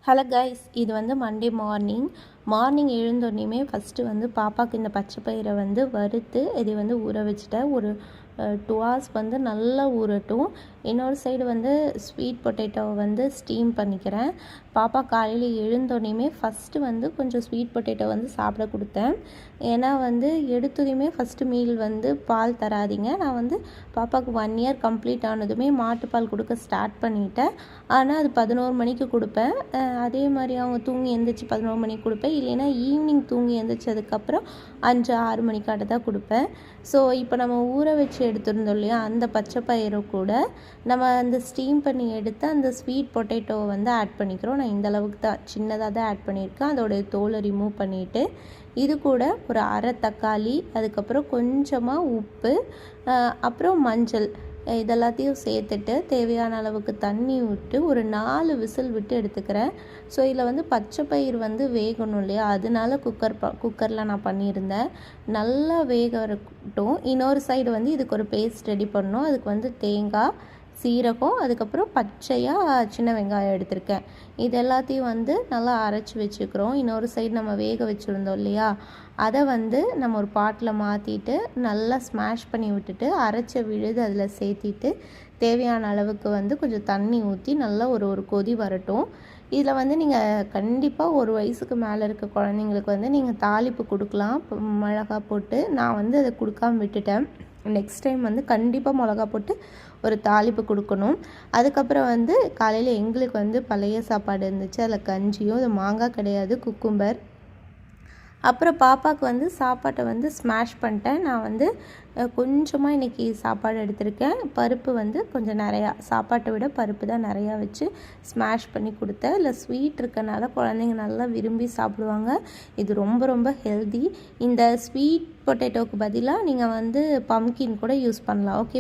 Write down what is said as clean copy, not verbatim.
Hello guys, இது வந்து Monday morning எழுந்தோடனே first வந்து பாப்பாவுக்கு இந்த பச்சை பயிரை வந்து வறுத்து இதை வந்து ஊற வச்சுட்டேன். ஒரு 2 hours வந்து நல்லா ஊறட்டும். இன்னொரு சைடு வந்து ஸ்வீட் பொட்டேட்டோவை வந்து ஸ்டீம் பண்ணிக்கிறேன். பாப்பா காலையில் எழுந்தோடனே ஃபஸ்ட்டு வந்து கொஞ்சம் ஸ்வீட் பொட்டேட்டோ வந்து சாப்பிட கொடுத்தேன். ஏன்னா வந்து எடுத்ததுமே ஃபஸ்ட்டு மீல் வந்து பால் தராதிங்க. நான் வந்து பாப்பாவுக்கு 1 year கம்ப்ளீட் ஆனதுமே மாட்டுப்பால் கொடுக்க ஸ்டார்ட் பண்ணிட்டேன். ஆனால் அது 11 மணிக்கு கொடுப்பேன். அதே மாதிரி அவங்க தூங்கி எழுந்திரிச்சி 11 மணிக்கு கொடுப்பேன். இல்லைன்னா ஈவினிங் தூங்கி எழுந்திரிச்சதுக்கப்புறம் 5-6 மணிக்காட்ட தான் கொடுப்பேன். ஸோ இப்போ நம்ம ஊற வச்சு எடுத்துருந்தோம் இல்லையா, அந்த பச்சை பயிரை கூட நம்ம அந்த ஸ்டீம் பண்ணி எடுத்து அந்த ஸ்வீட் பொட்டேட்டோவை வந்து ஆட் பண்ணிக்கிறோம். நான் இந்த அளவுக்கு தான் சின்னதாக தான் ஆட் பண்ணியிருக்கேன். அதோடைய தோலை ரிமூவ் பண்ணிவிட்டு இது கூட ஒரு அரை தக்காளி, அதுக்கப்புறம் கொஞ்சமாக உப்பு, அப்புறம் மஞ்சள் இதெல்லாத்தையும் சேர்த்துட்டு தேவையான அளவுக்கு தண்ணி விட்டு ஒரு 4 விசில் விட்டு எடுத்துக்கிறேன். ஸோ இதில் வந்து பச்சை பயிர் வந்து வேகணும் இல்லையா, அதனால குக்கரில் நான் பண்ணியிருந்தேன். நல்லா வேக வரட்டும். இன்னொரு சைடு வந்து இதுக்கு ஒரு பேஸ்ட் ரெடி பண்ணணும். அதுக்கு வந்து தேங்காய், சீரகம், அதுக்கப்புறம் பச்சையாக சின்ன வெங்காயம் எடுத்திருக்கேன். இது எல்லாத்தையும் வந்து நல்லா அரைச்சி வச்சுக்கிறோம். இன்னொரு சைடு நம்ம வேக வச்சுருந்தோம் இல்லையா, அதை வந்து நம்ம ஒரு பாட்டில் மாற்றிட்டு நல்லா ஸ்மாஷ் பண்ணி விட்டுட்டு அரைச்ச விழுது அதில் சேர்த்திட்டு தேவையான அளவுக்கு வந்து கொஞ்சம் தண்ணி ஊற்றி நல்லா ஒரு கொதி வரட்டும். இதில் வந்து நீங்கள் கண்டிப்பாக 1 வயசுக்கு மேலே இருக்க குழந்தைங்களுக்கு வந்து நீங்கள் தாளிப்பு கொடுக்கலாம் மிளகா போட்டு. நான் வந்து அதை கொடுக்காம விட்டுட்டேன். நெக்ஸ்ட் டைம் வந்து கண்டிப்பாக மிளகா போட்டு ஒரு தாளிப்பு கொடுக்கணும். அதுக்கப்புறம் வந்து காலையில் எங்களுக்கு வந்து பழைய சாப்பாடு இருந்துச்சு. அதில் கஞ்சியும், இது மாங்காய் கிடையாது, குக்கும்பர். அப்புறம் பாப்பாவுக்கு வந்து சாப்பாட்டை வந்து ஸ்மாஷ் பண்ணிட்டேன். நான் வந்து கொஞ்சமாக இன்றைக்கி சாப்பாடு எடுத்திருக்கேன். பருப்பு வந்து கொஞ்சம் நிறையா, சாப்பாட்டை விட பருப்பு தான் நிறையா வச்சு ஸ்மாஷ் பண்ணி கொடுத்தேன். இல்லை ஸ்வீட் இருக்கனால குழந்தைங்க நல்லா விரும்பி சாப்பிடுவாங்க. இது ரொம்ப ஹெல்தி. இந்த ஸ்வீட் பொட்டேட்டோவுக்கு பதிலாக நீங்கள் வந்து பம்கின் கூட யூஸ் பண்ணலாம். ஓகே.